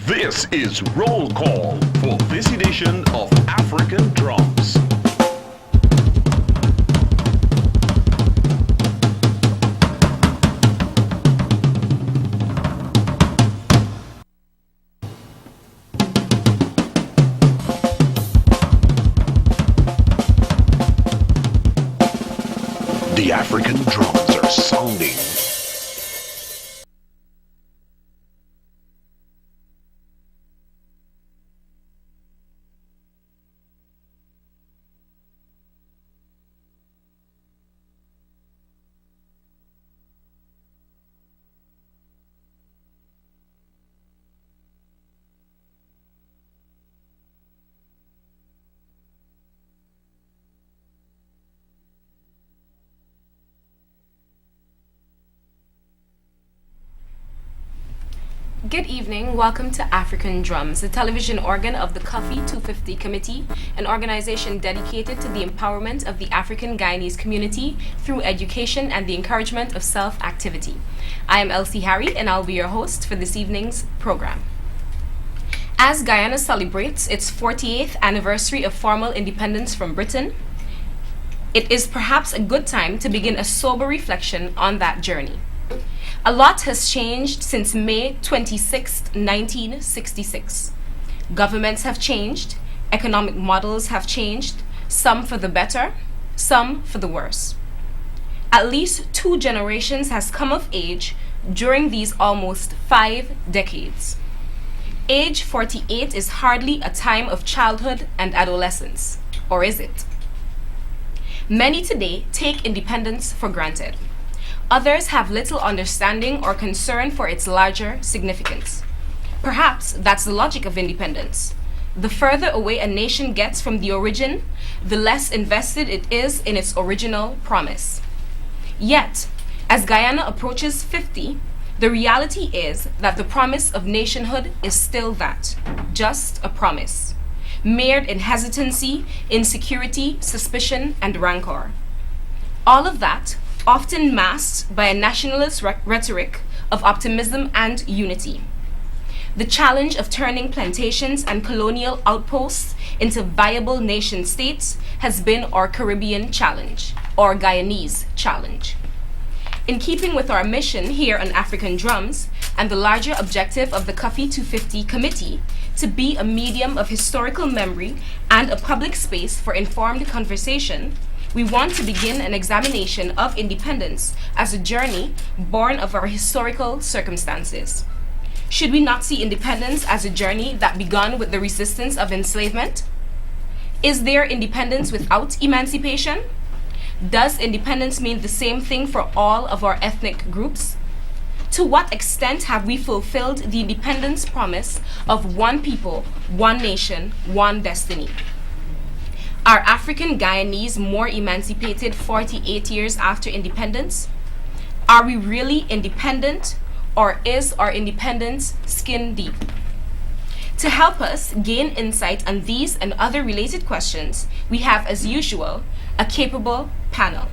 This is Roll Call for this edition of African Drums. The African drums are sounding. Good evening, welcome to African Drums, the television organ of the Cuffy 250 Committee, an organization dedicated to the empowerment of the African Guyanese community through education and the encouragement of self-activity. I am Elsie and I'll be your host for this evening's program. As Guyana celebrates its 48th anniversary of formal independence from Britain, it is perhaps a good time to begin a sober reflection on that journey. A lot has changed since May 26, 1966. Governments have changed, economic models have changed, some for the better, some for the worse. At least 2 generations has come of age during these almost 5 decades. Age 48 is hardly a time of childhood and adolescence, or is it? Many today take independence for granted. Others have little understanding or concern for its larger significance. Perhaps that's the logic of independence. The further away a nation gets from the origin, the less invested it is in its original promise. Yet, as Guyana approaches 50, the reality is that the promise of nationhood is still that, just a promise, mired in hesitancy, insecurity, suspicion, and rancor. All of that often masked by a nationalist rhetoric of optimism and unity. The challenge of turning plantations and colonial outposts into viable nation states has been our Caribbean challenge, or Guyanese challenge. In keeping with our mission here on African Drums and the larger objective of the Cuffy 250 Committee to be a medium of historical memory and a public space for informed conversation, we want to begin an examination of independence as a journey born of our historical circumstances. Should we not see independence as a journey that began with the resistance of enslavement? Is there independence without emancipation? Does independence mean the same thing for all of our ethnic groups? To what extent have we fulfilled the independence promise of one people, one nation, one destiny? Are African Guyanese more emancipated 48 years after independence? Are we really independent, or is our independence skin deep? To help us gain insight on these and other related questions, we have, as usual, a capable panel.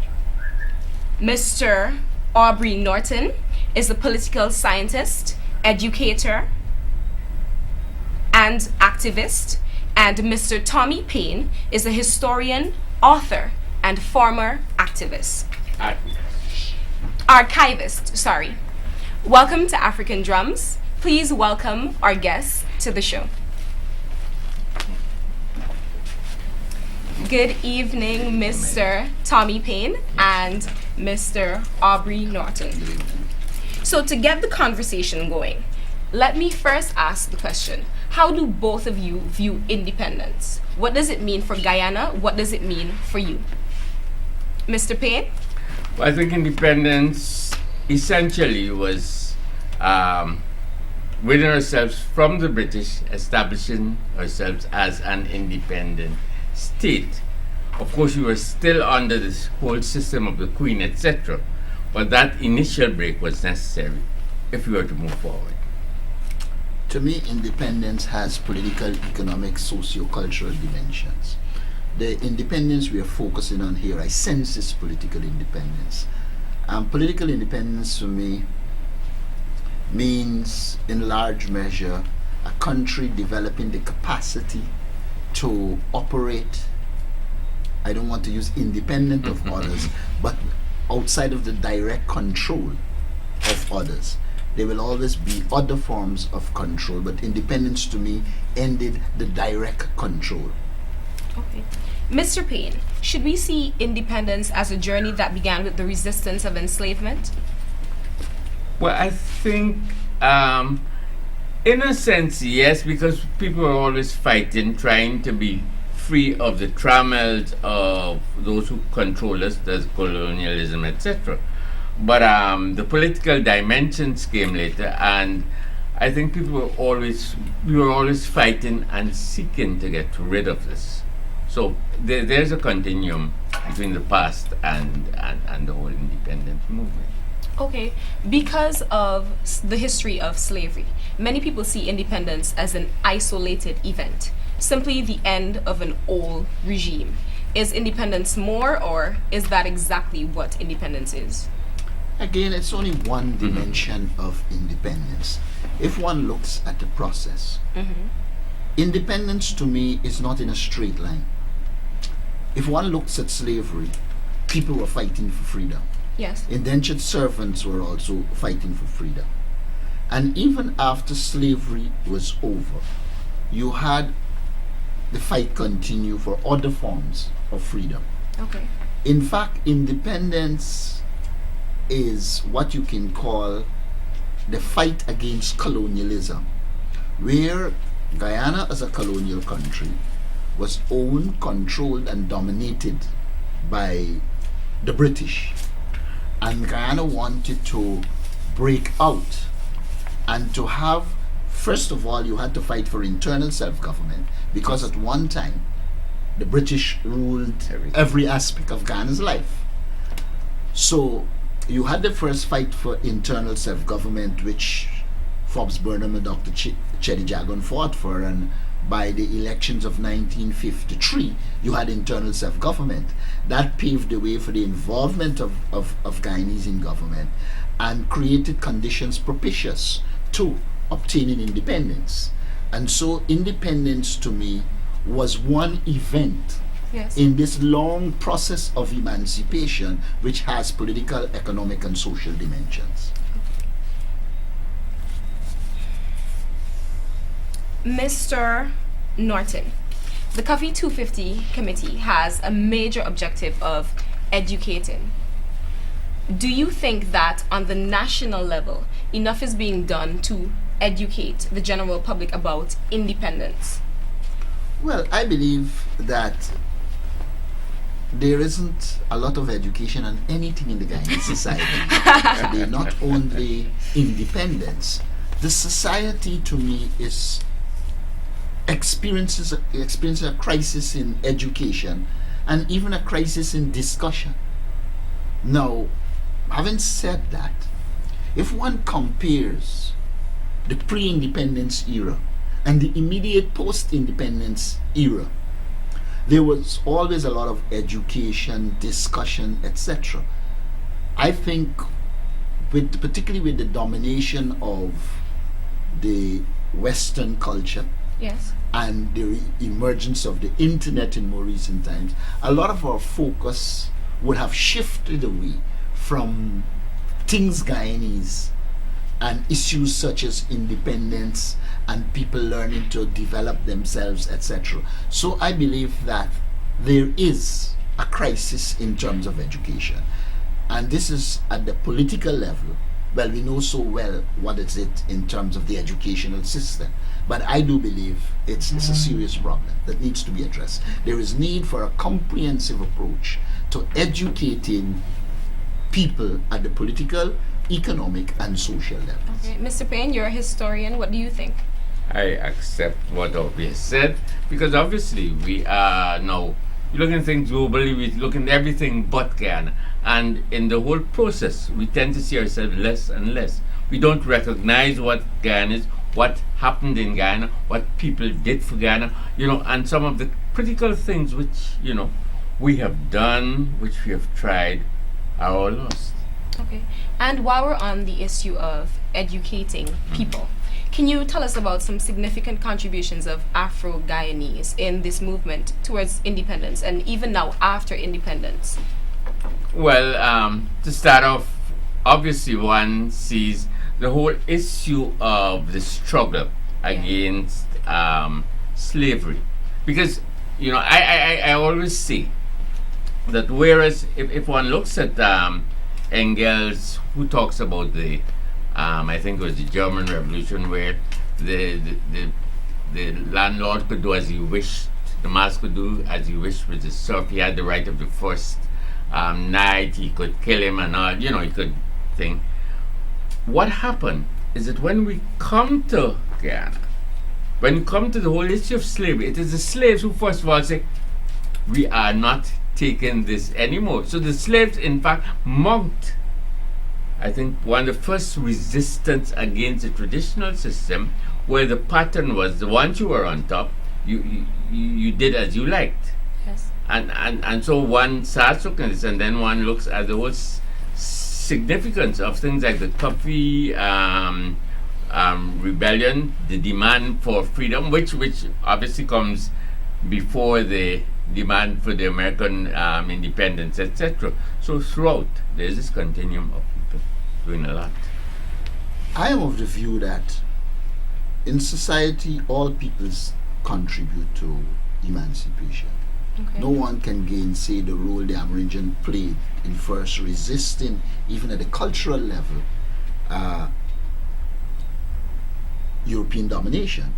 Mr. Aubrey Norton is a political scientist, educator, and activist, and Mr. Tommy Payne is a historian, author, and former activist. Archivist, sorry. Welcome to African Drums. Please welcome our guests to the show. Good evening, Mr. Tommy Payne and Mr. Aubrey Norton. So to get the conversation going, let me first ask the question, how do both of you view independence? What does it mean for Guyana? What does it mean for you? Mr. Payne? Well, I think independence essentially was winning ourselves from the British, establishing ourselves as an independent state. Of course, we were still under this whole system of the Queen, etc. But that initial break was necessary if we were to move forward. To me, independence has political, economic, socio-cultural dimensions. The independence we are focusing on here, I sense is political independence. Political independence for me means, in large measure, a country developing the capacity to operate, I don't want to use independent of others, but outside of the direct control of others. There will always be other forms of control, but independence to me ended the direct control. Okay. Mr. Payne, should we see independence as a journey that began with the resistance of enslavement? Well, I think, in a sense, yes, because people are always fighting, trying to be free of the trammels of those who control us, there's colonialism, etc. But the political dimensions came later, and I think we were always fighting and seeking to get rid of this. So there's a continuum between the past and the whole independence movement. Okay, because of the history of slavery, many people see independence as an isolated event, simply the end of an old regime. Is independence more, or is that exactly what independence is? Again, it's only one dimension of independence. If one looks at the process, independence to me is not in a straight line. If one looks at slavery, people were fighting for freedom. Yes. Indentured servants were also fighting for freedom. And even after slavery was over, you had the fight continue for other forms of freedom. Okay. In fact, independence is what you can call the fight against colonialism, where Guyana as a colonial country was owned, controlled, and dominated by the British. And Guyana wanted to break out and to have, first of all, you had to fight for internal self-government, because at one time the British ruled every aspect of Guyana's life. So you had the first fight for internal self-government, which Forbes Burnham and Dr. Cheddi Jagan fought for, and by the elections of 1953, you had internal self-government. That paved the way for the involvement of Guyanese in government and created conditions propitious to obtaining independence. And so independence to me was one event in this long process of emancipation, which has political, economic, and social dimensions. Mr. Norton, the Cuffy 250 committee has a major objective of educating. Do you think that on the national level, enough is being done to educate the general public about independence? Well, I believe that there isn't a lot of education on anything in the Guyanese society. Today, not only independence, the society to me is experiences a crisis in education and even a crisis in discussion. Now, having said that, if one compares the pre-independence era and the immediate post-independence era, there was always a lot of education, discussion, etc. I think, particularly with the domination of the Western culture, and the emergence of the internet in more recent times, a lot of our focus would have shifted away from things Guyanese and issues such as independence and people learning to develop themselves, etc. So I believe that there is a crisis in terms of education, and this is at the political level. Well, we know so well what is it in terms of the educational system, but I do believe it's a serious problem that needs to be addressed. There is need for a comprehensive approach to educating people at the political, economic, and social levels. Okay, Mr. Payne, you're a historian. What do you think? I accept what Aubrey has said, because obviously we are now looking at things globally, we look at everything but Guyana. And in the whole process, we tend to see ourselves less and less. We don't recognize what Guyana is, what happened in Guyana, what people did for Guyana, and some of the critical things which, we have done, which we have tried, are all lost. Okay. And while we're on the issue of educating people, Can you tell us about some significant contributions of Afro-Guyanese in this movement towards independence and even now after independence? Well, to start off, obviously one sees the whole issue of the struggle against slavery. Because, I always say that whereas if one looks at Engels, who talks about the, I think it was the German Revolution, where the landlord could do as he wished, the master could do as he wished with the serf. He had the right of the first night, he could kill him and all, he could think. What happened is that when we come to Guyana, when we come to the whole issue of slavery, it is the slaves who first of all say, we are not taking this anymore. So the slaves, in fact, mounted, I think, one of the first resistance against the traditional system, where the pattern was the once you were on top, you did as you liked. Yes. And so one starts looking at this, and then one looks at the whole significance of things like the Cuffy rebellion, the demand for freedom, which obviously comes before the demand for the American independence, etc. So throughout, there's this continuum of people doing a lot. I am of the view that in society, all peoples contribute to emancipation. Okay. No one can gainsay the role the Amerindian played in first resisting, even at the cultural level, European domination.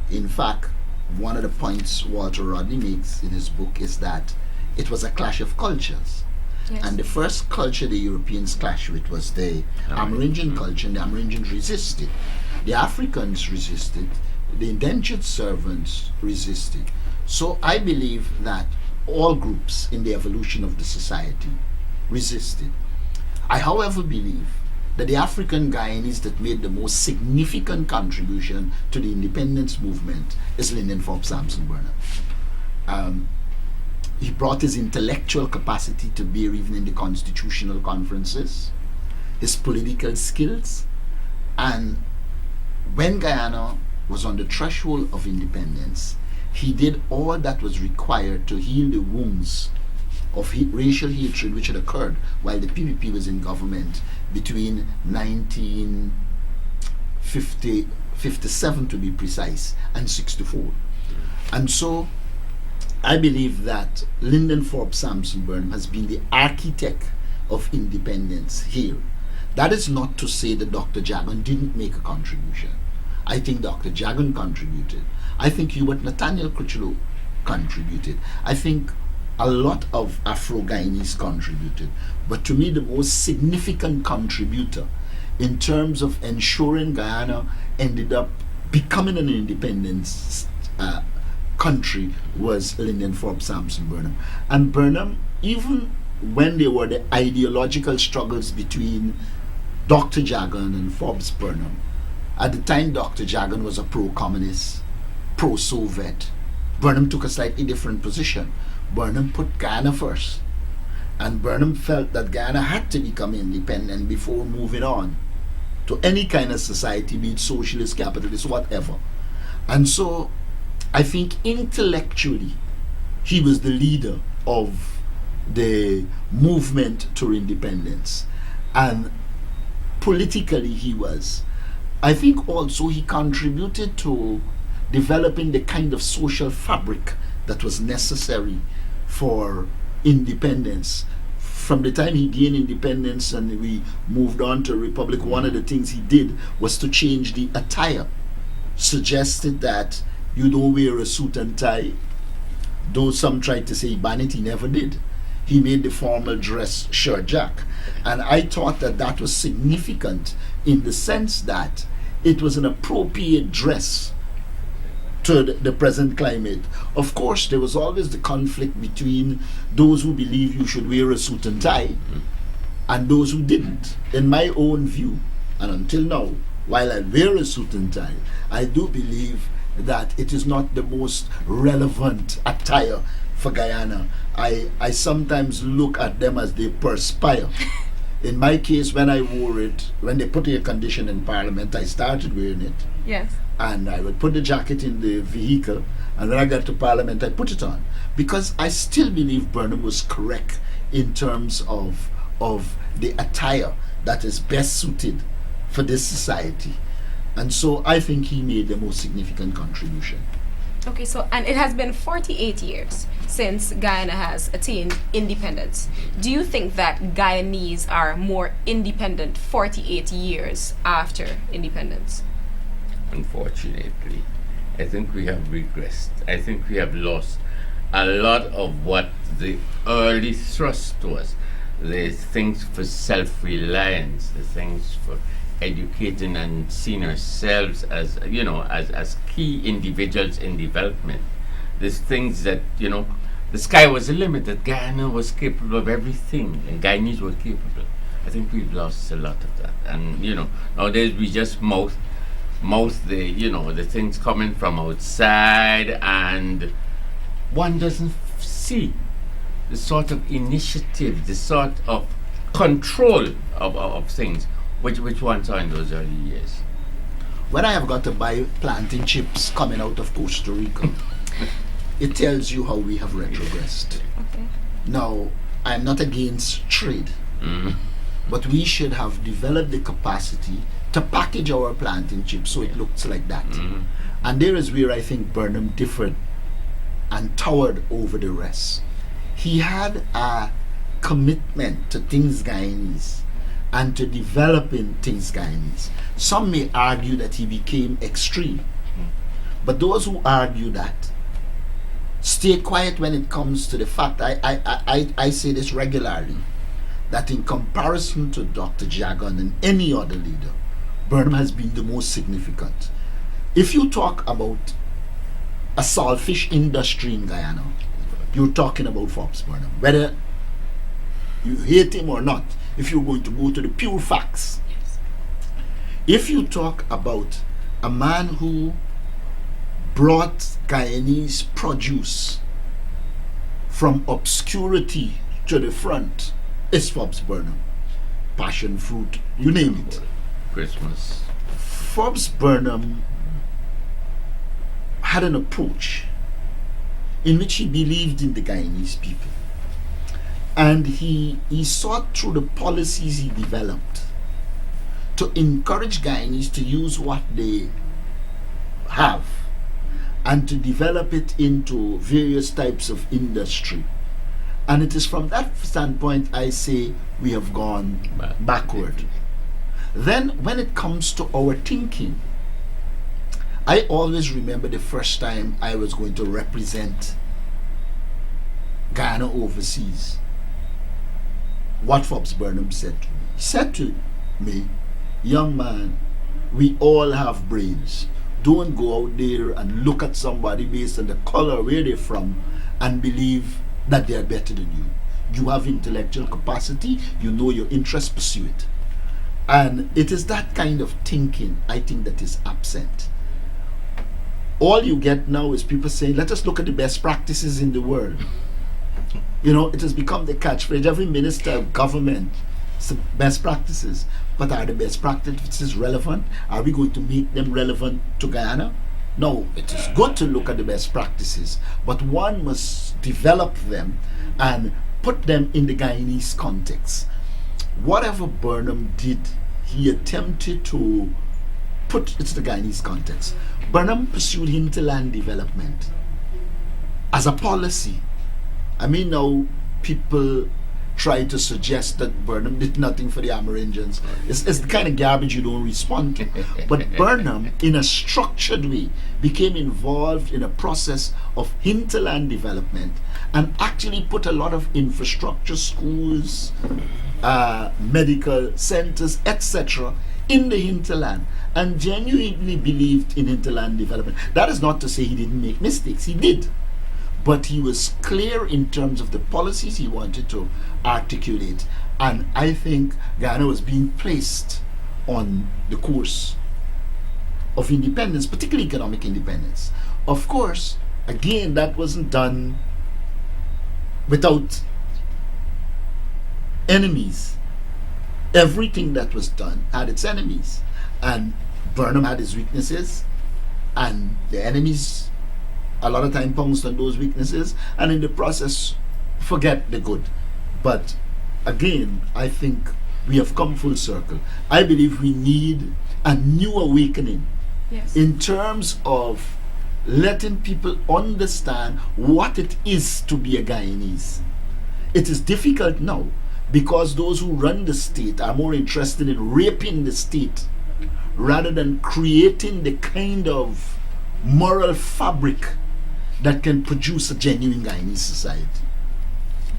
In fact, one of the points Walter Rodney makes in his book is that it was a clash of cultures. Yes. And the first culture the Europeans clashed with was the Amerindian culture, and the Amerindians resisted. The Africans resisted. The indentured servants resisted. So I believe that all groups in the evolution of the society resisted. I, however, believe that the African Guyanese that made the most significant contribution to the independence movement is Lyndon Forbes Sampson Burnham. He brought his intellectual capacity to bear even in the constitutional conferences, his political skills, and when Guyana was on the threshold of independence, he did all that was required to heal the wounds of racial hatred which had occurred while the PPP was in government between 1957 to be precise and 64. And so I believe that Lyndon Forbes Sampson Burnham has been the architect of independence here. That is not to say that Dr. Jagan didn't make a contribution. I think Dr. Jagan contributed. I think Hubert Nathaniel Critchlow contributed. I think a lot of Afro-Guyanese contributed. But to me, the most significant contributor in terms of ensuring Guyana ended up becoming an independent country was Lyndon Forbes Sampson Burnham. And Burnham, even when there were the ideological struggles between Dr. Jagan and Forbes Burnham, at the time Dr. Jagan was a pro-communist, pro-Soviet. Burnham took a slightly different position. Burnham put Guyana first. And Burnham felt that Guyana had to become independent before moving on to any kind of society, be it socialist, capitalist, whatever. And so I think intellectually he was the leader of the movement to independence. And politically he was. I think also he contributed to developing the kind of social fabric that was necessary for independence. From the time he gained independence and we moved on to republic, one of the things he did was to change the attire. Suggested that you don't wear a suit and tie, though some tried to say he banned it, he never did. He made the formal dress shirt jack. And I thought that that was significant in the sense that it was an appropriate dress to the present climate. Of course, there was always the conflict between those who believe you should wear a suit and tie and those who didn't. In my own view, and until now, while I wear a suit and tie, I do believe that it is not the most relevant attire for Guyana. I sometimes look at them as they perspire. In my case, when I wore it, when they put a condition in Parliament, I started wearing it. Yes. And I would put the jacket in the vehicle, and when I got to Parliament, I put it on. Because I still believe Burnham was correct in terms of the attire that is best suited for this society. And so I think he made the most significant contribution. Okay, so, and it has been 48 years since Guyana has attained independence. Do you think that Guyanese are more independent 48 years after independence? Unfortunately, I think we have regressed. I think we have lost a lot of what the early thrust was. The things for self-reliance, the things for educating and seeing ourselves as, you know, as key individuals in development. There's things that, you know, the sky was the limit, that Guyana was capable of everything, and Guyanese were capable. I think we've lost a lot of that. And, you know, nowadays we just mouth the, you know, the things coming from outside, and one doesn't see the sort of initiative, the sort of control of things which one saw in those early years. When I have got to buy plantain chips coming out of Costa Rica, it tells you how we have retrogressed. Okay. Now, I'm not against trade, but we should have developed the capacity to package our plantain chips so it looks like that. And there is where I think Burnham differed and towered over the rest. He had a commitment to things Guyanese and to developing things Guyanese. Some may argue that he became extreme, but those who argue that stay quiet when it comes to the fact, I say this regularly, that in comparison to Dr. Jagan and any other leader, Burnham has been the most significant. If you talk about a saltfish industry in Guyana, you're talking about Forbes Burnham. Whether you hate him or not, if you're going to go to the pure facts. Yes. If you talk about a man who brought Guyanese produce from obscurity to the front, it's Forbes Burnham. Passion fruit, you name it. Christmas. Forbes Burnham had an approach in which he believed in the Guyanese people. And he sought through the policies he developed to encourage Guyanese to use what they have and to develop it into various types of industry. And it is from that standpoint I say we have gone backward. Then when it comes to our thinking, I always remember the first time I was going to represent Guyana overseas. What Forbes Burnham said to me. He said to me, young man, we all have brains. Don't go out there and look at somebody based on the color, where they're from, and believe that they are better than you. You have intellectual capacity, you know your interest, pursue it. And it is that kind of thinking, I think, that is absent. All you get now is people saying, let us look at the best practices in the world. You know, it has become the catchphrase. Every minister of government, best practices. But are the best practices relevant? Are we going to make them relevant to Guyana? No, it is good to look at the best practices, but one must develop them and put them in the Guyanese context. Whatever Burnham did, he attempted to put it to the Guyanese context. Burnham pursued hinterland development as a policy. I mean, now people try to suggest that Burnham did nothing for the Amerindians. It's the kind of garbage you don't respond to. But Burnham, in a structured way, became involved in a process of hinterland development and actually put a lot of infrastructure, schools, medical centers, etc., in the hinterland, and genuinely believed in hinterland development. That is not to say he didn't make mistakes. He did. But he was clear in terms of the policies he wanted to articulate. And I think Guyana was being placed on the course of independence, particularly economic independence. Of course, again, that wasn't done without enemies. Everything that was done had its enemies. And Burnham had his weaknesses, and the enemies a lot of time pounced on those weaknesses, and in the process forget the good. But again, I think we have come full circle. I believe we need a new awakening Yes. in terms of letting people understand what it is to be a Guyanese. It is difficult now because those who run the state are more interested in raping the state rather than creating the kind of moral fabric that can produce a genuine Guyanese society.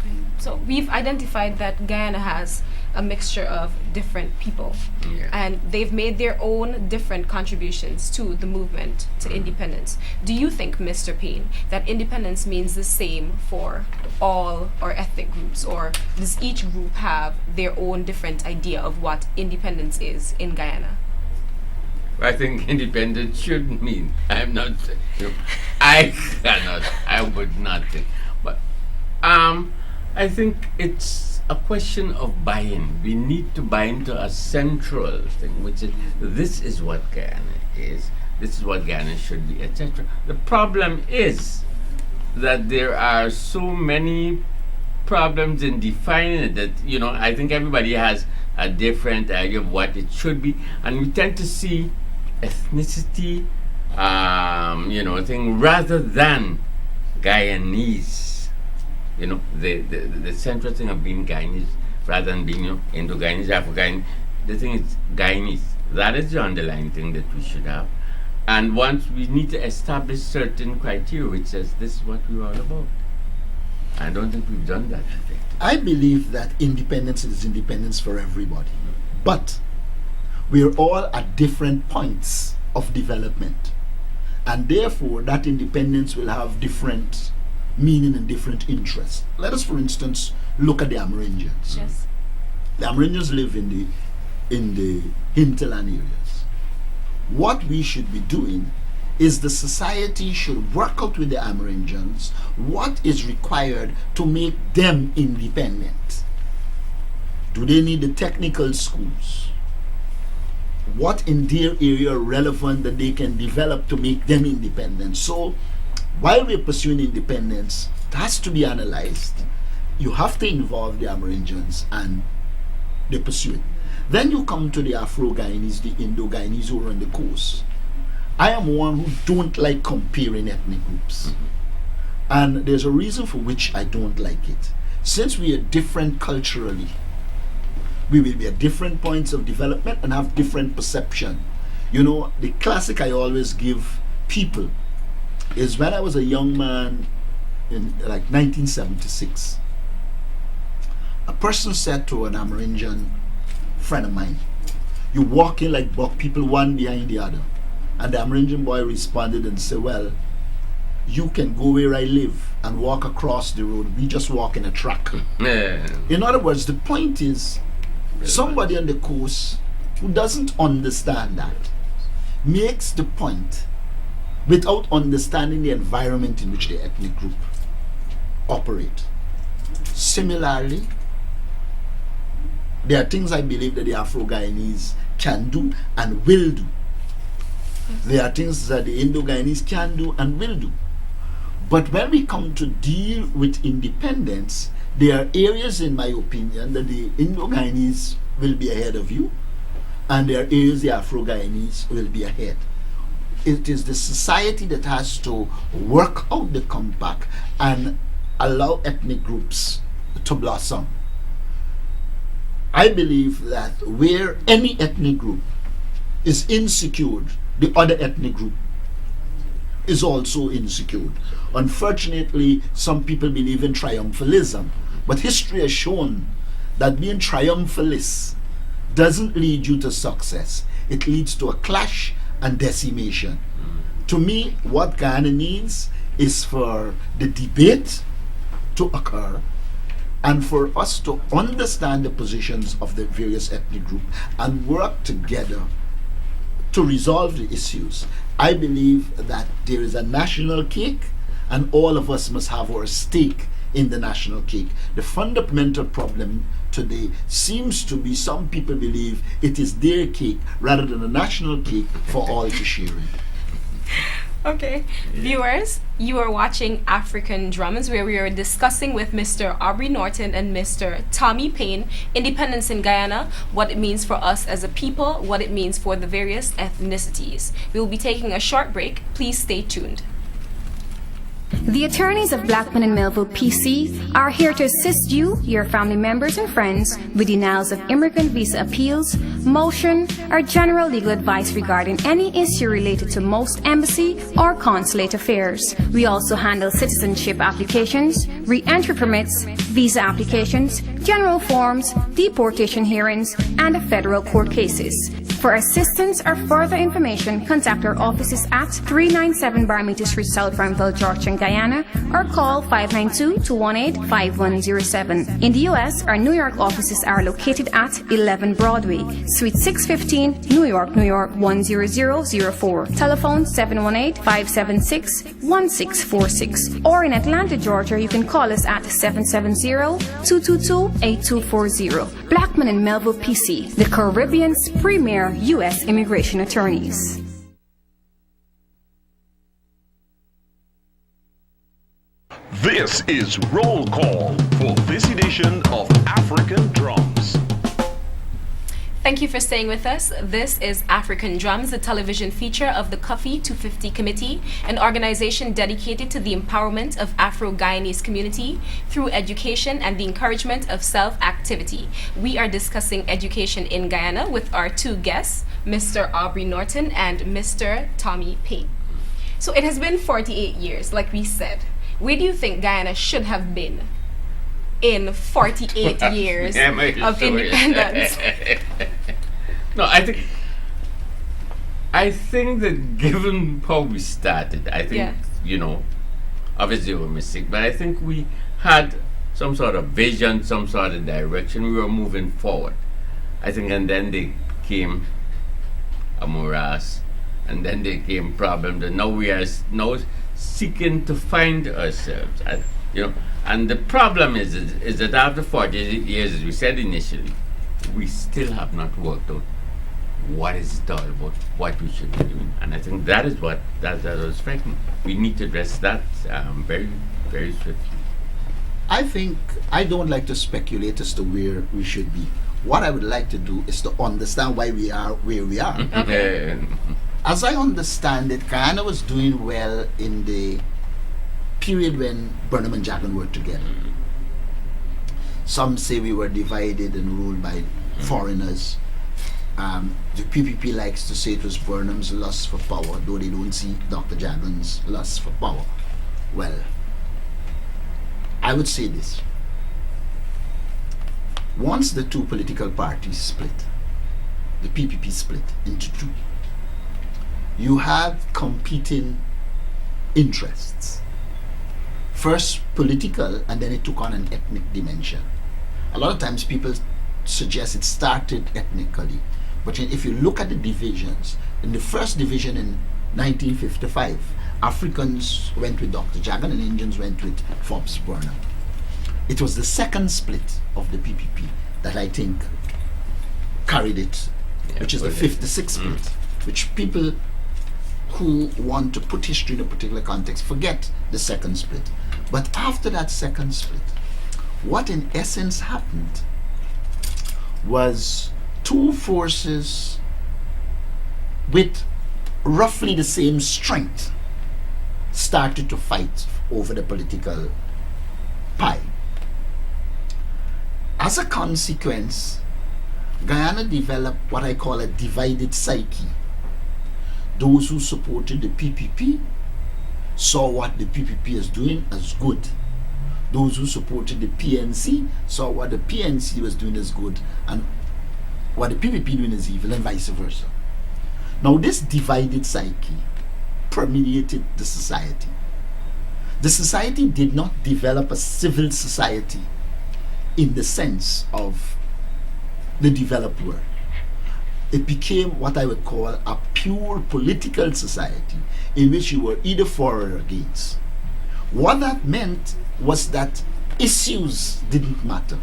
Okay. So we've identified that Guyana has a mixture of different people, Yeah. and they've made their own different contributions to the movement to independence. Do you think, Mr. Payne, that independence means the same for all our ethnic groups, or does each group have their own different idea of what independence is in Guyana? I think independence should mean. I'm not. I cannot. I would not think. But I think it's a question of buy-in. We need to buy into a central thing, which is this is what Guyana is. This is what Guyana should be, etc. The problem is that there are so many problems in defining it that I think everybody has a different idea of what it should be, and we tend to see ethnicity, thing rather than Guyanese. The central thing of being Guyanese rather than being Indo-Guyanese, Afro-Guyanese. The thing is Guyanese. That is the underlying thing that we should have. And once we need to establish certain criteria which says this is what we're all about. I don't think we've done that effectively. I believe that independence is independence for everybody. But we're all at different points of development. And therefore, that independence will have different meaning and different interests. Let us, for instance, look at the Amerindians. Yes. The Amerindians live in the hinterland areas. What we should be doing is the society should work out with the Amerindians what is required to make them independent. Do they need the technical schools? What in their area are relevant that they can develop to make them independent? So while we're pursuing independence, it has to be analyzed. You have to involve the Amerindians and they pursue it. Then you come to the Afro-Guyanese, the Indo-Guyanese who are on the coast. I am one who don't like comparing ethnic groups. And there's a reason for which I don't like it. Since we are different culturally, we will be at different points of development and have different perception. The classic I always give people is when I was a young man in like 1976, a person said to an Amerindian friend of mine, "You walk in like buck people one behind the other." And the Amerindian boy responded and said, "Well, you can go where I live and walk across the road. We just walk in a track." Yeah. In other words, the point is somebody on the coast who doesn't understand that makes the point without understanding the environment in which the ethnic group operate. Similarly, there are things I believe that the Afro-Guyanese can do and will do. There are things that the Indo-Guyanese can do and will do. But when we come to deal with independence, there are areas, in my opinion, that the Indo-Guyanese will be ahead of you, and there are areas the Afro-Guyanese will be ahead. It is the society that has to work out the compact and allow ethnic groups to blossom. I believe that where any ethnic group is insecure, the other ethnic group is also insecure. Unfortunately, some people believe in triumphalism, but history has shown that being triumphalist doesn't lead you to success. It leads to a clash and decimation. To me, what Ghana needs is for the debate to occur and for us to understand the positions of the various ethnic groups and work together to resolve the issues. I believe that there is a national cake and all of us must have our stake in the national cake. The fundamental problem today seems to be some people believe it is their cake rather than a national cake for all to share in. Okay, viewers, you are watching African Drums, where we are discussing with Mr. Aubrey Norton and Mr. Tommy Payne independence in Guyana, what it means for us as a people, what it means for the various ethnicities. We will be taking a short break. Please stay tuned. The attorneys of Blackman and Melville PC are here to assist you, your family members and friends with denials of immigrant visa appeals, motion, or general legal advice regarding any issue related to most embassy or consulate affairs. We also handle citizenship applications, re-entry permits, visa applications, general forms, deportation hearings, and federal court cases. For assistance or further information, contact our offices at 397 Barmeter Street, South Granville, Georgia, Guyana, or call 592-218-5107. In the U.S., our New York offices are located at 11 Broadway, Suite 615, New York, New York 10004. Telephone 718-576-1646. Or in Atlanta, Georgia, you can call us at 770-222-8240. Blackman and Melville PC, the Caribbean's premier U.S. immigration attorneys. This is Roll Call for this edition of African Drums. Thank you for staying with us. This is African Drums, the television feature of the Cuffy 250 Committee, an organization dedicated to the empowerment of Afro-Guyanese community through education and the encouragement of self-activity. We are discussing education in Guyana with our two guests, Mr. Aubrey Norton and Mr. Tommy Payne. So it has been 48 years, like we said. Where do you think Guyana should have been in 48 years of independence? No, I think that given how we started, I think, obviously we were mistake, but I think we had some sort of vision, some sort of direction. We were moving forward. I think, and then they came a morass, and then there came problems, and now we are now seeking to find ourselves. And the problem is that after 48 years, as we said initially, we still have not worked out what is it all about, what we should be doing. And I think that is what that was striking. We need to address that very, very swiftly. I think I don't like to speculate as to where we should be. What I would like to do is to understand why we are where we are. Okay. As I understand it, Guyana was doing well in the period when Burnham and Jagan were together. Some say we were divided and ruled by foreigners. The PPP likes to say it was Burnham's lust for power, though they don't see Dr. Jagan's lust for power. Well, I would say this. Once the two political parties split, the PPP split into two, you have competing interests. First political, and then it took on an ethnic dimension. A lot of times people suggest it started ethnically, but if you look at the divisions, in the first division in 1955, Africans went with Dr. Jagan and Indians went with Forbes Burnham. It was the second split of the PPP that I think carried it, which is the 56 split, which people who want to put history in a particular context forget the second split. But after that second split, what in essence happened was two forces with roughly the same strength started to fight over the political pie. As a consequence, Guyana developed what I call a divided psyche. Those who supported the PPP saw what the PPP is doing as good. Those who supported the PNC saw what the PNC was doing as good, and what the PPP doing is evil, and vice versa. Now this divided psyche permeated the society. The society did not develop a civil society in the sense of the developed world. It became what I would call a pure political society in which you were either for or against. What that meant was that issues didn't matter.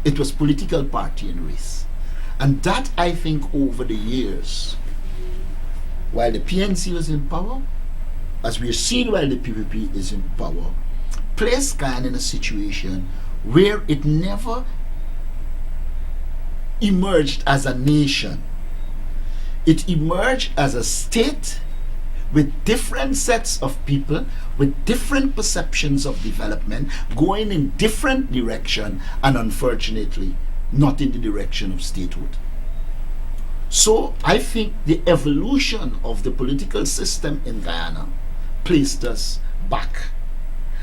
It was political party and race. And that, I think, over the years, while the PNC was in power, as we are seeing while the PPP is in power, placed Guyana in a situation where it never emerged as a nation. It emerged as a state with different sets of people, with different perceptions of development, going in different direction, and unfortunately, not in the direction of statehood. So I think the evolution of the political system in Guyana placed us back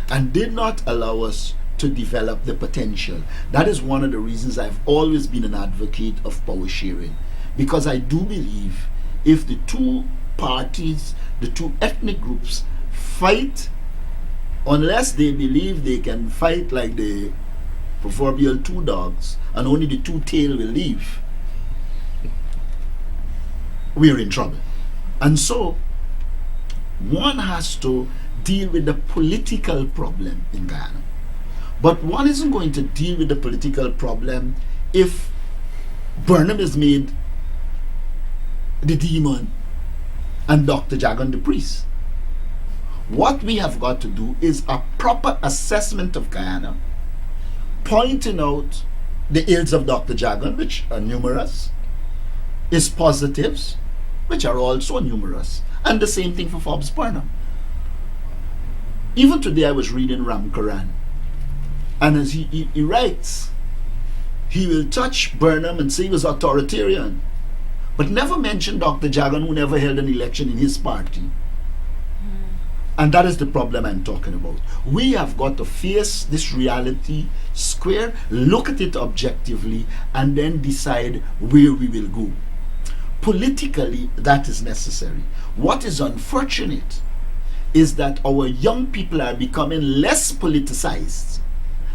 and did not allow us to develop the potential. That is one of the reasons I've always been an advocate of power sharing, because I do believe if the two parties, the two ethnic groups fight, unless they believe they can fight like the proverbial two dogs and only the two tail will leave, we're in trouble. And so one has to deal with the political problem in Guyana. But one isn't going to deal with the political problem if Burnham is made the demon and Dr. Jagan the priest. What we have got to do is a proper assessment of Guyana, pointing out the ills of Dr. Jagan, which are numerous, his positives, which are also numerous, and the same thing for Forbes Burnham. Even today I was reading Ram Karan, and as he writes, he will touch Burnham and say he was authoritarian, but never mention Dr. Jagan, who never held an election in his party. And that is the problem I'm talking about. We have got to face this reality square, look at it objectively, and then decide where we will go. Politically, that is necessary. What is unfortunate is that our young people are becoming less politicized,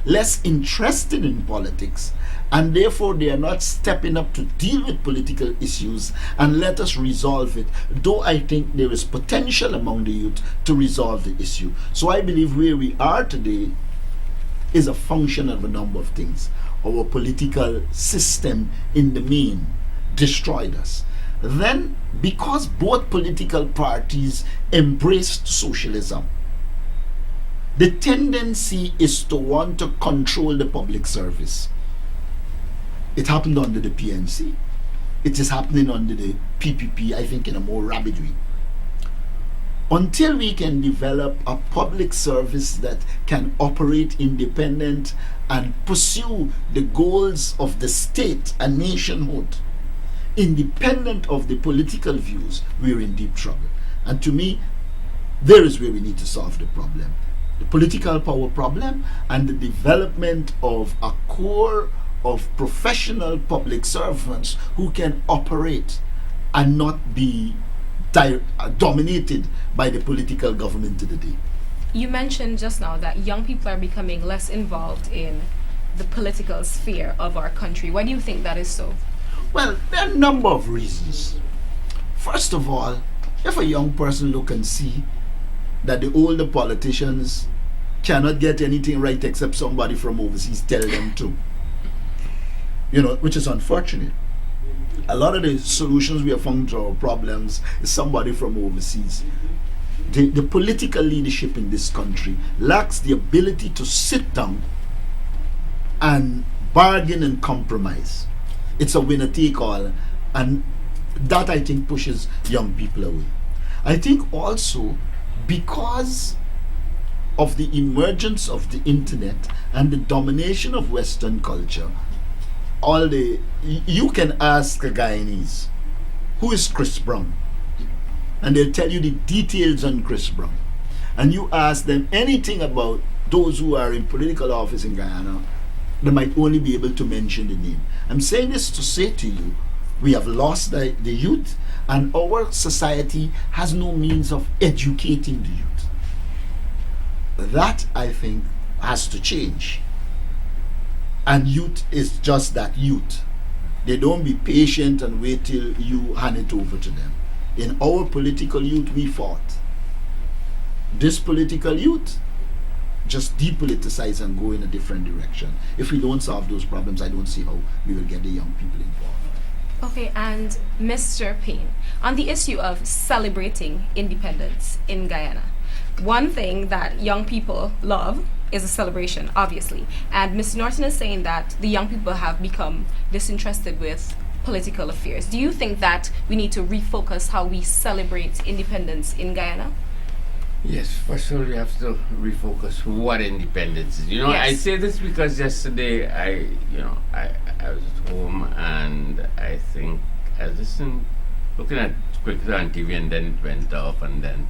less interested in politics, and therefore they are not stepping up to deal with political issues and let us resolve it, though I think there is potential among the youth to resolve the issue. So I believe where we are today is a function of a number of things. Our political system in the main destroyed us. Then, because both political parties embraced socialism, the tendency is to want to control the public service. It happened under the PNC. It is happening under the PPP, I think, in a more rapid way. Until we can develop a public service that can operate independent and pursue the goals of the state and nationhood, independent of the political views, we're in deep trouble. And to me, there is where we need to solve the problem. The political power problem and the development of a core of professional public servants who can operate and not be dominated by the political government of the day. You mentioned just now that young people are becoming less involved in the political sphere of our country. Why do you think that is so? Well, there are a number of reasons. First of all, if a young person look and see that the older politicians cannot get anything right except somebody from overseas tell them to, which is unfortunate. A lot of the solutions we have found to our problems is somebody from overseas. The political leadership in this country lacks the ability to sit down and bargain and compromise. It's a winner take all, and that I think pushes young people away. I think also because of the emergence of the internet and the domination of Western culture, you can ask a Guyanese, who is Chris Brown? And they'll tell you the details on Chris Brown. And you ask them anything about those who are in political office in Guyana, they might only be able to mention the name. I'm saying this to say to you, we have lost the youth, and our society has no means of educating the youth. That, I think, has to change. And youth is just that, youth. They don't be patient and wait till you hand it over to them. In our political youth, we fought. This political youth, just depoliticize and go in a different direction. If we don't solve those problems, I don't see how we will get the young people involved. Okay, and Mr. Payne, on the issue of celebrating independence in Guyana, one thing that young people love is a celebration, obviously. And Mr. Norton is saying that the young people have become disinterested with political affairs. Do you think that we need to refocus how we celebrate independence in Guyana? Yes, first of all, we have to refocus what independence is. You know, I Yes. say this because yesterday I was at home and I think I was listening, looking at cricket on TV, and then it went off, and then,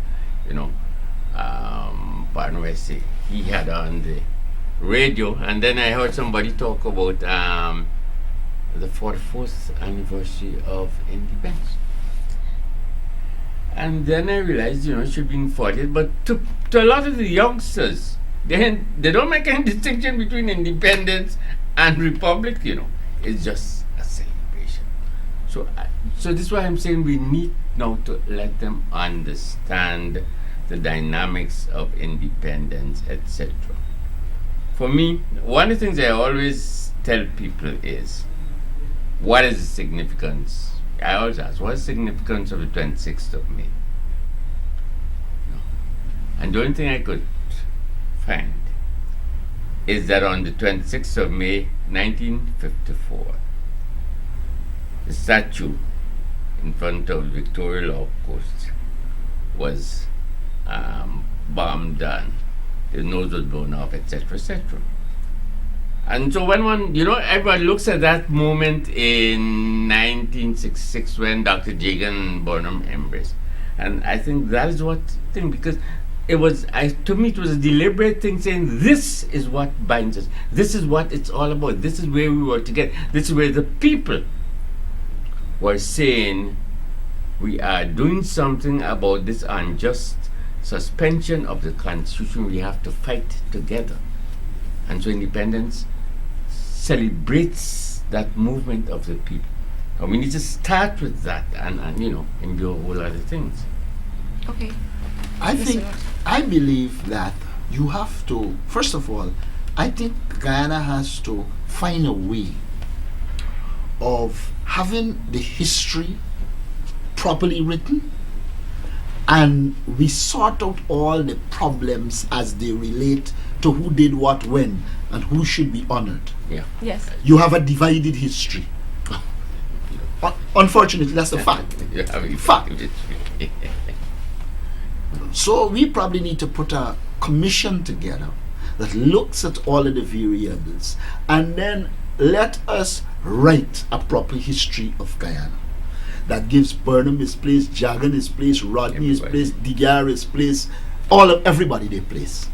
Barnwest, he had on the radio, and then I heard somebody talk about the 44th anniversary of independence. And then I realized, it should be in 40th, but to a lot of the youngsters, they don't make any distinction between independence and republic, It's just a celebration. So this is why I'm saying we need now to let them understand the dynamics of independence, etc. For me, one of the things I always tell people is, what is the significance? I always ask, what's the significance of the 26th of May? And the only thing I could find is that on the 26th of May, 1954, the statue in front of Victoria Law Post was bombed down. The nose was blown off, etc., etc. And so when everybody looks at that moment in 1966 when Dr. Jagan and Burnham embraced. And I think that is because to me it was a deliberate thing saying this is what binds us. This is what it's all about. This is where we were together. This is where the people were saying we are doing something about this unjust suspension of the Constitution. We have to fight together. And so independence celebrates that movement of the people. And we need to start with that and endure a whole lot of things. Okay. I believe that you have to, first of all, I think Guyana has to find a way of having the history properly written, and we sort out all the problems as they relate to who did what when and who should be honored. Yeah. Yes. You have a divided history. Unfortunately, that's the fact. You have a Fact. history. So we probably need to put a commission together that looks at all of the variables, and then let us write a proper history of Guyana that gives Burnham his place, Jagan his place, Rodney his place, Digar his place, everybody their place.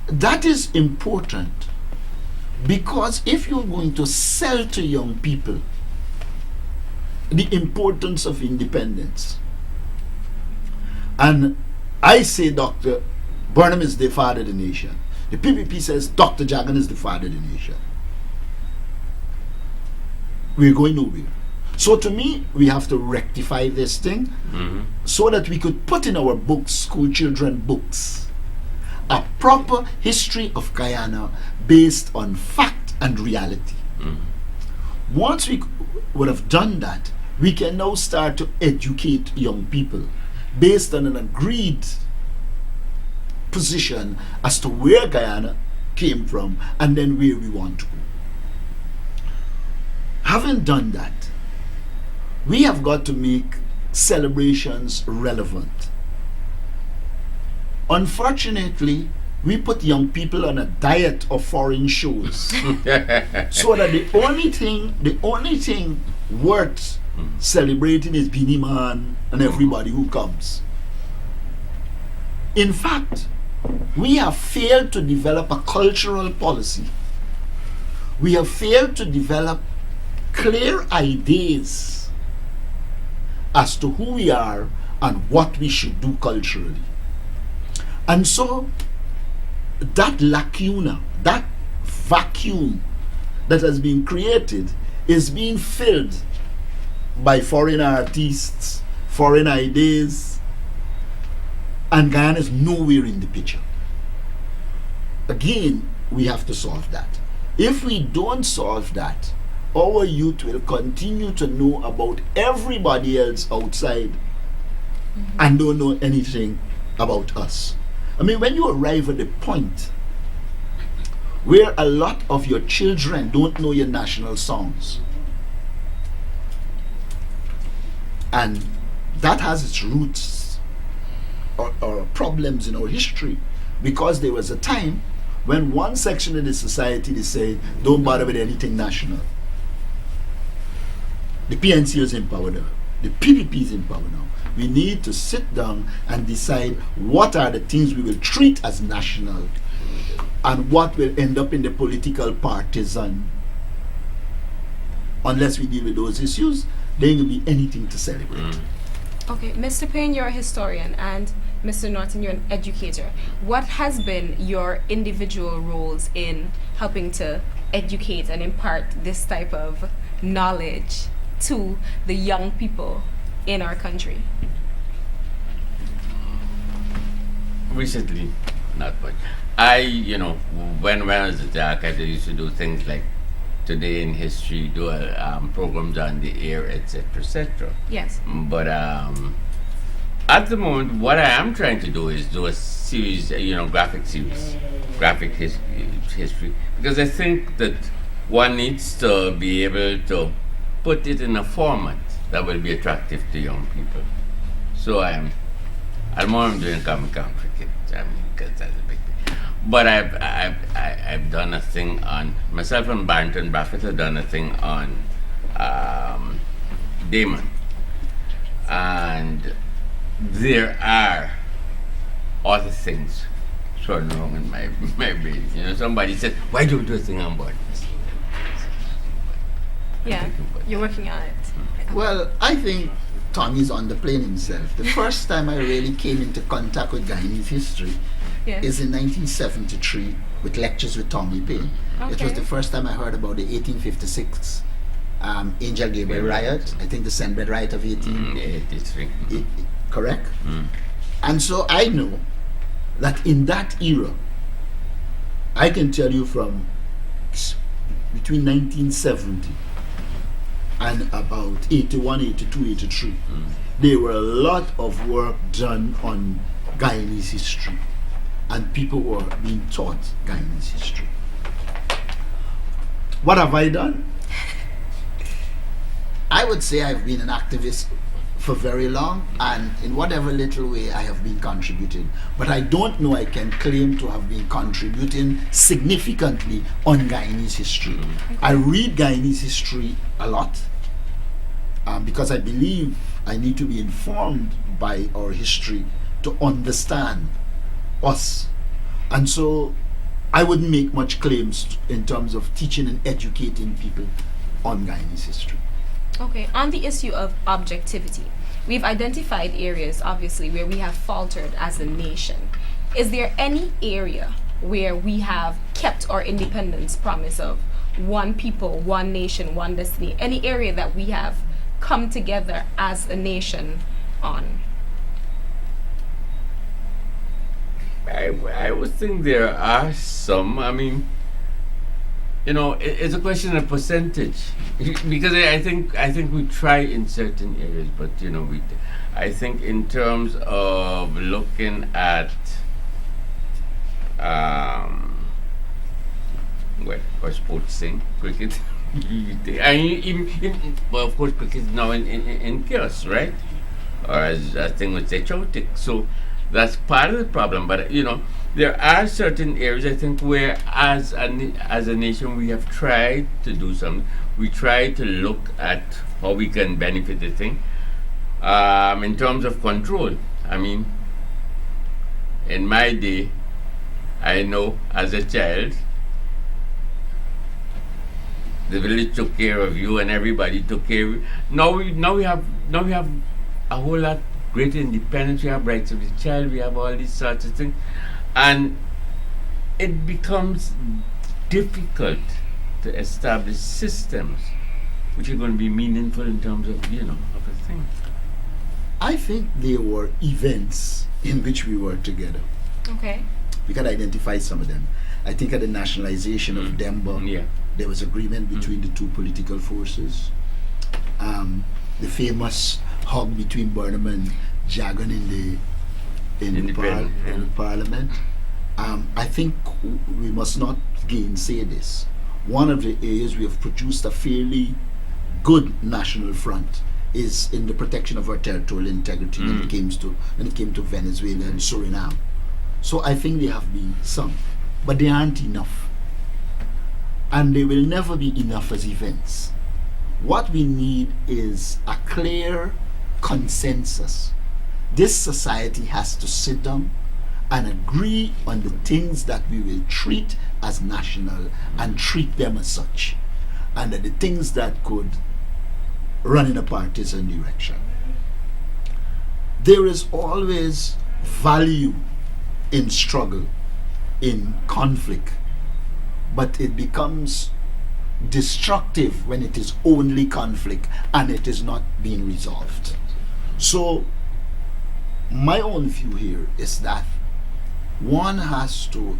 That is important, because if you're going to sell to young people the importance of independence, and I say Dr. Burnham is the father of the nation, the PPP says Dr. Jagan is the father of the nation, we're going nowhere. So to me, we have to rectify this thing, so that we could put in our books, school children books, a proper history of Guyana based on fact and reality. Once we would have done that, we can now start to educate young people based on an agreed position as to where Guyana came from and then where we want to go. Having done that, we have got to make celebrations relevant. Unfortunately, we put young people on a diet of foreign shows, so that the only thing worth celebrating is Beanie Man and everybody who comes. In fact, we have failed to develop a cultural policy. We have failed to develop clear ideas as to who we are and what we should do culturally. And so that lacuna, that vacuum that has been created is being filled by foreign artists, foreign ideas, and Guyana is nowhere in the picture. again, we have to solve that. If we don't solve that, our youth will continue to know about everybody else outside and don't know anything about us. I mean, when you arrive at the point where a lot of your children don't know your national songs, and that has its roots or problems in our history, because there was a time when one section of the society they said, don't bother with anything national. The PNC is in power now. The PDP is in power now. We need to sit down and decide what are the things we will treat as national and what will end up in the political partisan. Unless we deal with those issues, there ain't gonna be anything to celebrate. Okay, Mr. Payne, you're a historian, and Mr. Norton, you're an educator. What has been your individual roles in helping to educate and impart this type of knowledge to the young people in our country? Recently, not much. When I was at the archive, I used to do things like Today in History, do programs on the air, etc., etc. Yes. But at the moment, what I am trying to do is do a series, graphic series, graphic history, because I think that one needs to be able to put it in a format that will be attractive to young people. So at the moment I'm doing comic cricket, because that's a big thing. But I've done a thing on myself and Barrington Braffett have done a thing on Damon, and there are other things swirling around in my brain. Somebody said, "Why don't you do a thing on board?" Yeah, you're working on it. Well, I think Tommy's on the plane himself. The first time I really came into contact with Guyanese history Yes. is in 1973 with lectures with Tommy Payne. It was Okay. the first time I heard about the 1856 Angel Gabriel riot. I think the Senbed riot of 83. correct? And so I know that in that era, I can tell you from between 1970 and about 81, 82, 83, there were a lot of work done on Guyanese history, and people were being taught Guyanese history. What have I done? I would say I've been an activist for very long, and in whatever little way I have been contributing, but I don't know I can claim to have been contributing significantly on Guyanese history. I read Guyanese history a lot because I believe I need to be informed by our history to understand us, and so I wouldn't make much claims in terms of teaching and educating people on Guyanese history. Okay, on the issue of objectivity, we've identified areas, obviously, where we have faltered as a nation. Is there any area where we have kept our independence promise of one people, one nation, one destiny? Any area that we have come together as a nation on? I would think there are some. I mean, it's a question of percentage, because I think we try in certain areas, but I think in terms of looking at or sports thing, cricket. Well, of course, cricket is now in chaos, right? Or as a thing would say, chaotic. So that's part of the problem. But there are certain areas, I think, where as a nation we have tried to do something. We try to look at how we can benefit the thing in terms of control. I mean, in my day, I know as a child, the village took care of you, and everybody took care of you. Now we have a whole lot greater independence. We have rights of the child. We have all these sorts of things, and it becomes difficult to establish systems which are going to be meaningful in terms of of a thing. I think there were events in which we were together. Okay. we can identify some of them. I think at the nationalization of Denver, Yeah. there was agreement between the two political forces. The famous hug between Burnham and Jagan in the parliament. I think we must not gainsay this. One of the areas we have produced a fairly good national front is in the protection of our territorial integrity when it came to Venezuela and Suriname. So I think there have been some, but they aren't enough, and they will never be enough as events. What we need is a clear consensus. This society has to sit down and agree on the things that we will treat as national and treat them as such, and the things that could run in a partisan direction. There is always value in struggle, in conflict, but it becomes destructive when it is only conflict and it is not being resolved. So my own view here is that one has to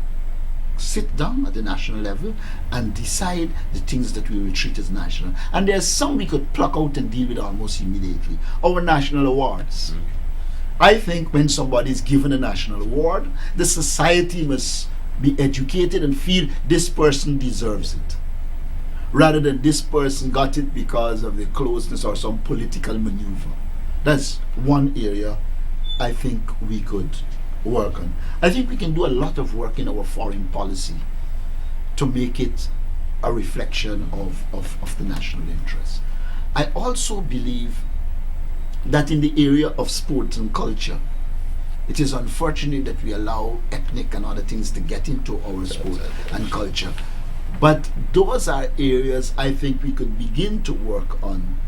sit down at the national level and decide the things that we will treat as national. And there's some we could pluck out and deal with almost immediately. Our national awards. I think when somebody is given a national award, the society must be educated and feel this person deserves it, rather than this person got it because of the closeness or some political maneuver. That's one area I think we could work on. I think we can do a lot of work in our foreign policy to make it a reflection of the national interest. I also believe that in the area of sports and culture, it is unfortunate that we allow ethnic and other things to get into our sport and culture. But those are areas I think we could begin to work on,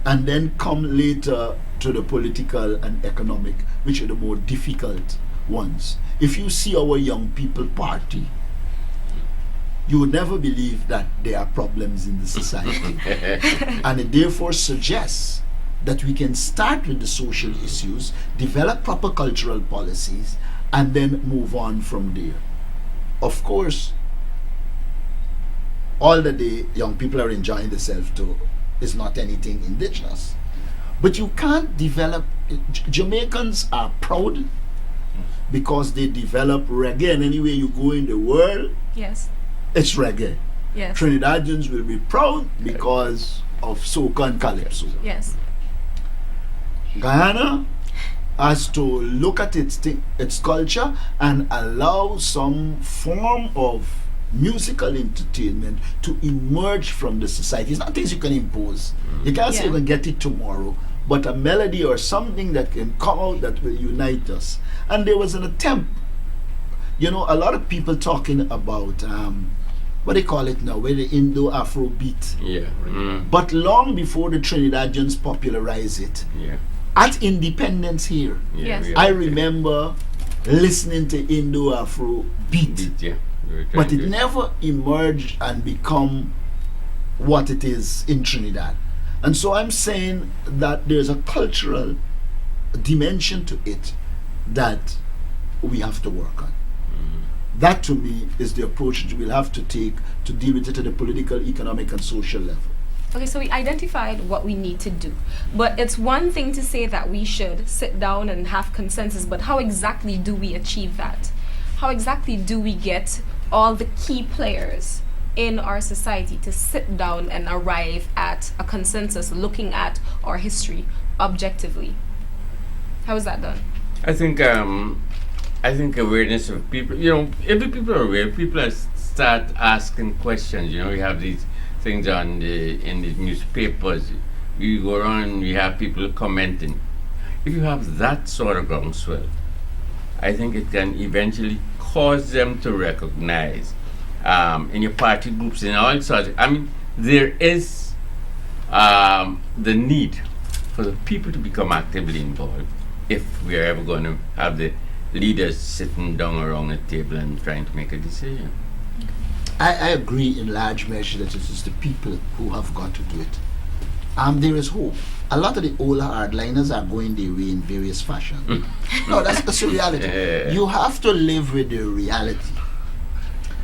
and then come later to the political and economic, which are the more difficult ones. If you see our young people party, you would never believe that there are problems in the society. And it therefore suggests that we can start with the social issues, develop proper cultural policies, and then move on from there. Of course, all that the young people are enjoying themselves to is not anything indigenous. But you can't develop, Jamaicans are proud because they develop reggae, and anywhere you go in the world, Yes. it's reggae. Yes. Trinidadians will be proud because of soca and calypso. Yes. Guyana has to look at its culture and allow some form of musical entertainment to emerge from the society. It's not things you can impose. You can't say you can get it tomorrow, but a melody or something that can come out that will unite us. And there was an attempt, a lot of people talking about what they call it now, where the Indo-Afro beat. Yeah. But long before the Trinidadians popularized it, Yeah. at independence here, Yes. we I are- remember listening to Indo-Afro beat, Yeah. we were but trying it to- never emerged and become what it is in Trinidad. And so I'm saying that there's a cultural dimension to it that we have to work on. That to me is the approach that we'll have to take to deal with it at the political, economic, and social level. Okay, so we identified what we need to do. But it's one thing to say that we should sit down and have consensus, but how exactly do we achieve that? How exactly do we get all the key players in our society to sit down and arrive at a consensus looking at our history objectively? How is that done? I think awareness of people, every people are aware, people start asking questions, we have these things in the newspapers, we go around, we have people commenting. If you have that sort of groundswell, I think it can eventually cause them to recognize in your party groups and all sorts. There is the need for the people to become actively involved if we are ever going to have the leaders sitting down around a table and trying to make a decision. I agree in large measure that it is the people who have got to do it. There is hope. a lot of the old hardliners are going their way in various fashions. No, that's the reality. You have to live with the reality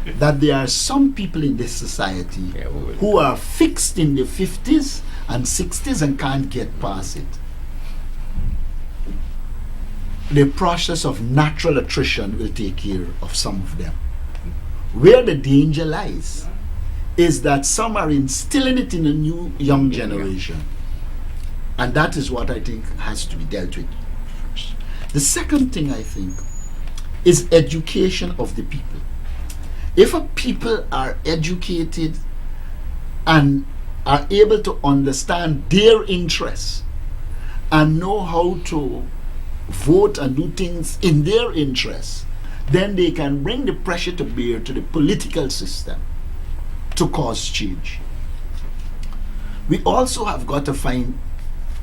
that there are some people in this society who are fixed in the 50s and 60s and can't get past it. The process of natural attrition will take care of some of them. Where the danger lies is that some are instilling it in a new young generation. And that is what I think has to be dealt with first. The second thing I think is education of the people. If a people are educated and are able to understand their interests and know how to vote and do things in their interests, then they can bring the pressure to bear to the political system to cause change. We also have got to find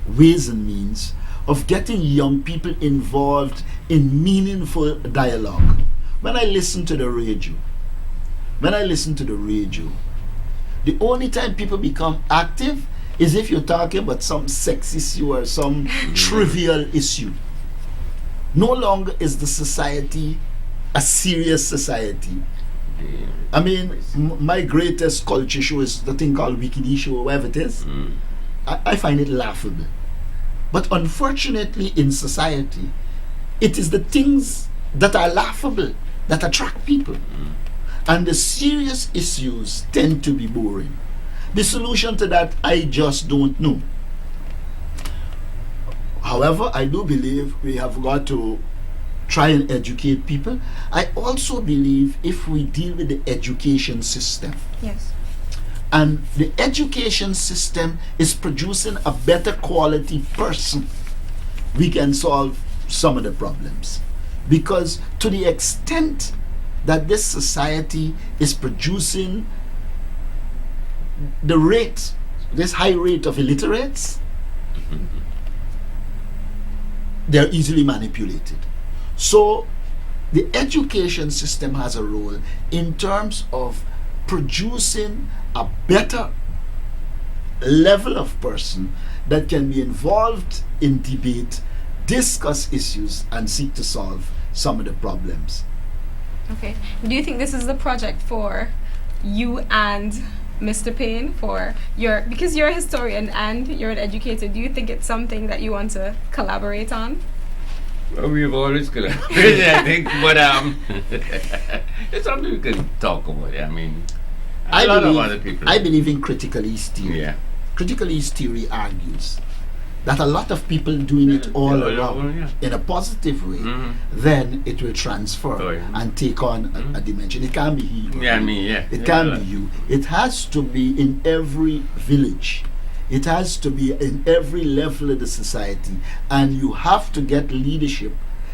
ways and means of getting young people involved in meaningful dialogue. When I listen to the radio, the only time people become active is if you're talking about some sex issue or some trivial issue. No longer is the society a serious society. I mean, my greatest culture show is the thing called Wikidee Show, whatever it is. I find it laughable. But unfortunately, in society, it is the things that are laughable that attract people. And the serious issues tend to be boring. The solution to that, I just don't know. However, I do believe we have got to try and educate people. I also believe if we deal with the education system, Yes. and the education system is producing a better quality person, we can solve some of the problems. Because to the extent that this society is producing this high rate of illiterates, they're easily manipulated. So the education system has a role in terms of producing a better level of person that can be involved in debate, discuss issues, and seek to solve some of the problems. Okay. Do you think this is the project for you and Mr. Payne, because you're a historian and you're an educator? Do you think it's something that you want to collaborate on? Well, we've always collaborated, I think, but it's something we can talk about. I mean, a lot of other people. I believe in critical East theory. Yeah. Critical East theory argues that a lot of people doing it all around in a positive way, then it will transfer and take on a dimension. It can't be he. It can't be you. It has to be in every village. It has to be in every level of the society, and you have to get leadership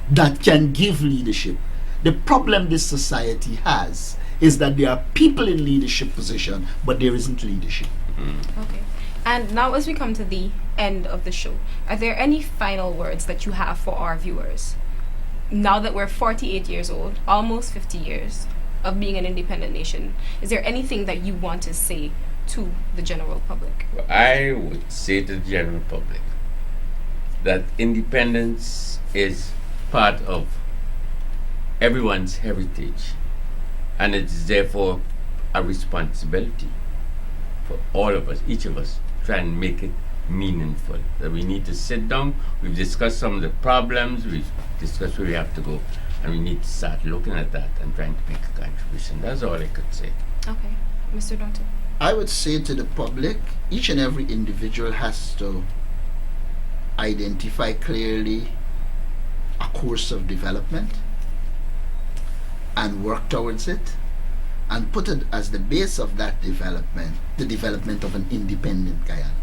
that can give leadership. The problem this society has is that there are people in leadership position, but there isn't leadership. Okay. And now as we come to the end of the show, are there any final words that you have for our viewers? Now that we're 48 years old, almost 50 years of being an independent nation, is there anything that you want to say to the general public? Well, I would say to the general public that independence is part of everyone's heritage, and it is therefore a responsibility for all of us, each of us, try and make it meaningful. That we need to sit down, we've discussed some of the problems, we've discussed where we have to go, and we need to start looking at that and trying to make a contribution. That's all I could say. Okay. Mr. Norton? I would say to the public, each and every individual has to identify clearly a course of development and work towards it, and put it as the base of that development, the development of an independent Guyana.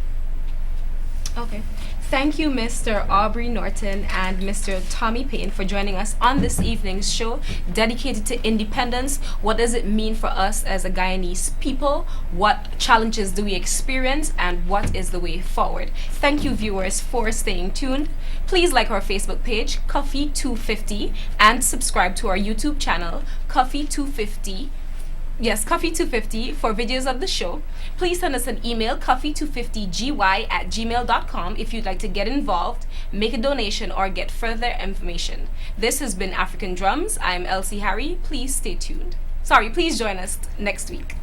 Okay. Thank you, Mr. Aubrey Norton and Mr. Tommy Payne, for joining us on this evening's show dedicated to independence. What does it mean for us as a Guyanese people? What challenges do we experience? And what is the way forward? Thank you, viewers, for staying tuned. Please like our Facebook page, Cuffy250, and subscribe to our YouTube channel, Cuffy250. Yes, Cuffy250 for videos of the show. Please send us an email, cuffy250gy@gmail.com if you'd like to get involved, make a donation, or get further information. This has been African Drums. I'm Elsie Harry. Please stay tuned. Please join us next week.